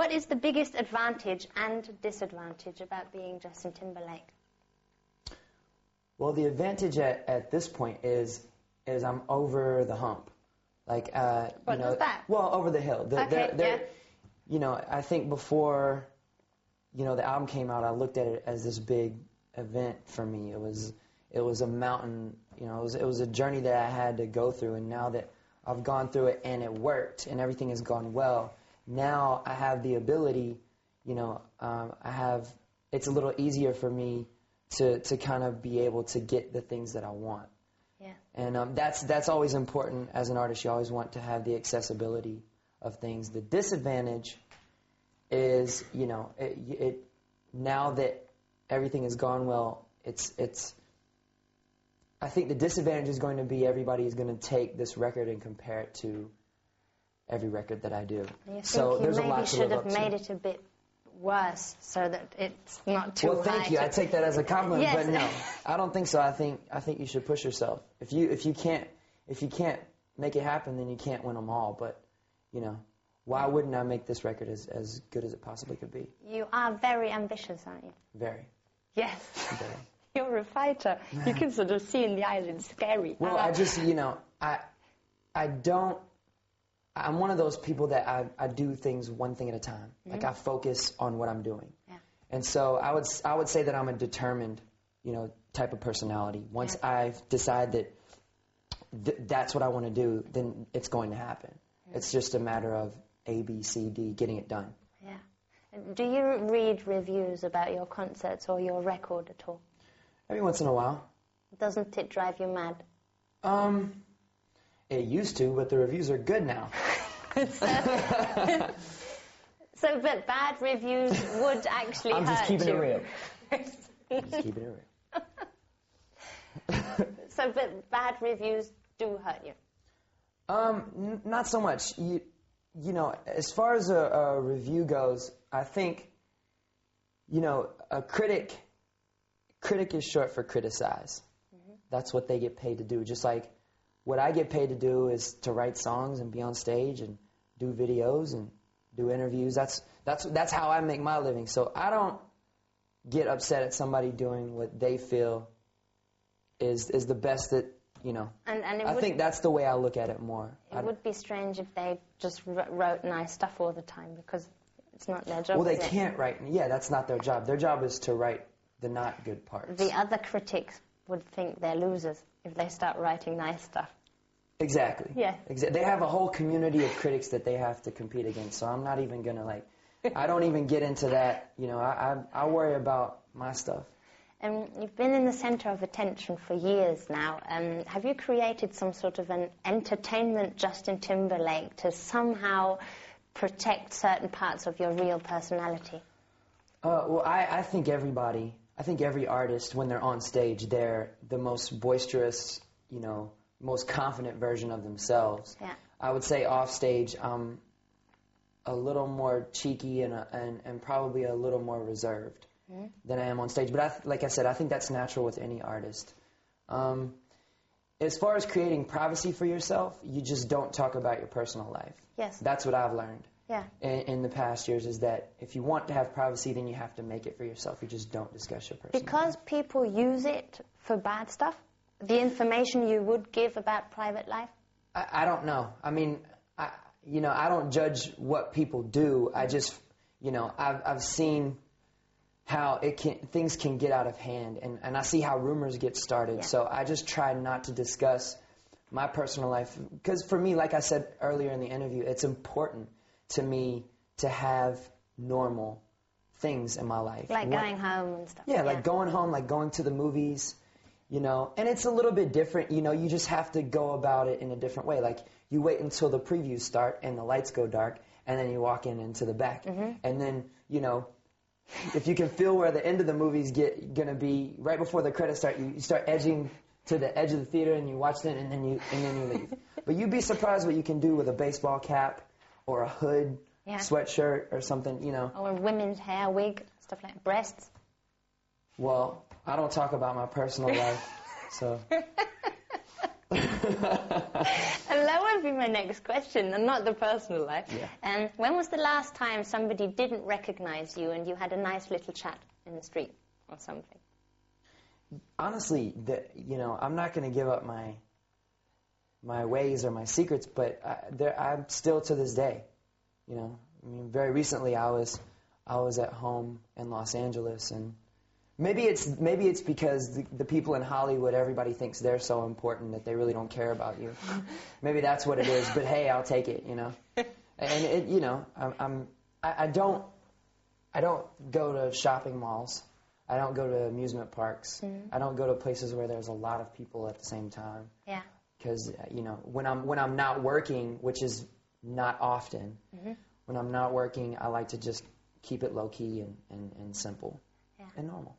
what is the biggest advantage and disadvantage about being Justin Timberlake? Well, the advantage at this point is I'm over the hump. Like, what is that? Well, over the hill. Okay, You know, I think before, you know, the album came out, I looked at it as this big event for me. It was a mountain, you know, it was a journey that I had to go through, and now that I've gone through it and it worked and everything has gone well, now I have the ability, you know, it's a little easier for me to kind of be able to get the things that I want. Yeah. And that's always important as an artist. You always want to have the accessibility of things. The disadvantage is, you know, now that everything has gone well, I think the disadvantage is going to be everybody is going to take this record and compare it to every record that I do. You so think there's you a lot maybe to should live have up to. made it a bit worse so that it's not too high. Well, thank you. I take that as a compliment, Yes. but no, I don't think so. I think you should push yourself. If you can't make it happen, then you can't win them all. But you know, why wouldn't I make this record as good as it possibly could be? You are very ambitious, aren't you? Very. Yes. Very. You're a fighter. You can sort of see in the eyes it's scary. Well, I just, you know, I'm one of those people that I do things one thing at a time. Mm-hmm. Like I focus on what I'm doing. Yeah. And so I would say that I'm a determined, you know, type of personality. Once I decide that that's what I want to do, then it's going to happen. Mm-hmm. It's just a matter of A, B, C, D, getting it done. Yeah. Do you read reviews about your concerts or your record at all? Every once in a while. Doesn't it drive you mad? It used to, but the reviews are good now. So, but bad reviews would actually hurt you. I'm just keeping it real. Just keeping it real. So, but bad reviews do hurt you? Not so much. You know, as far as a review goes, I think, you know, a critic is short for criticize. Mm-hmm. That's what they get paid to do. Just like what I get paid to do is to write songs and be on stage and do videos and do interviews. That's how I make my living. So I don't get upset at somebody doing what they feel is the best that, you know. And I think that's the way I look at it more. It would be strange if they just wrote nice stuff all the time, because it's not their job. Well, they can't write. Yeah, that's not their job. Their job is to write the not good parts. The other critics would think they're losers if they start writing nice stuff. Exactly. Yeah. They have a whole community of critics that they have to compete against, so I'm not even going to, I don't even get into that. You know, I worry about my stuff. You've been in the centre of attention for years now. Have you created some sort of an entertainment Justin Timberlake to somehow protect certain parts of your real personality? Well, I think every artist, when they're on stage, they're the most boisterous, you know, most confident version of themselves. Yeah. I would say off stage, I'm a little more cheeky and probably a little more reserved than I am on stage. But like I said, I think that's natural with any artist. As far as creating privacy for yourself, you just don't talk about your personal life. Yes. That's what I've learned. Yeah. In the past years, is that if you want to have privacy, then you have to make it for yourself. You just don't discuss your personal life. Because people use it for bad stuff? The information you would give about private life? I don't know. I mean, I don't judge what people do. I just, you know, I've seen how things can get out of hand, and I see how rumors get started. Yeah. So I just try not to discuss my personal life, because for me, like I said earlier in the interview, it's important to me to have normal things in my life. Like going home and stuff. Yeah, like going home, like going to the movies, you know. And it's a little bit different, you know, you just have to go about it in a different way. Like, you wait until the previews start and the lights go dark, and then you walk into the back. Mm-hmm. And then, you know, if you can feel where the end of the movie's gonna be, right before the credits start, you start edging to the edge of the theater and you watch it, and then you leave. But you'd be surprised what you can do with a baseball cap or a hood, sweatshirt or something, you know. Or a women's hair wig, stuff like breasts. Well, I don't talk about my personal life, so. And lower going to be my next question, and not the personal life. Yeah. When was the last time somebody didn't recognize you and you had a nice little chat in the street or something? Honestly, I'm not going to give up my ways or my secrets, but I'm still to this day. I mean, very recently I was at home in Los Angeles, and maybe it's because the people in Hollywood, everybody thinks they're so important that they really don't care about you. Maybe that's what it is. But hey, I'll take it. And I don't go to shopping malls. I don't go to amusement parks. Mm-hmm. I don't go to places where there's a lot of people at the same time. Yeah. Because when I'm not working, which is not often, mm-hmm. when I'm not working, I like to just keep it low key and simple and normal.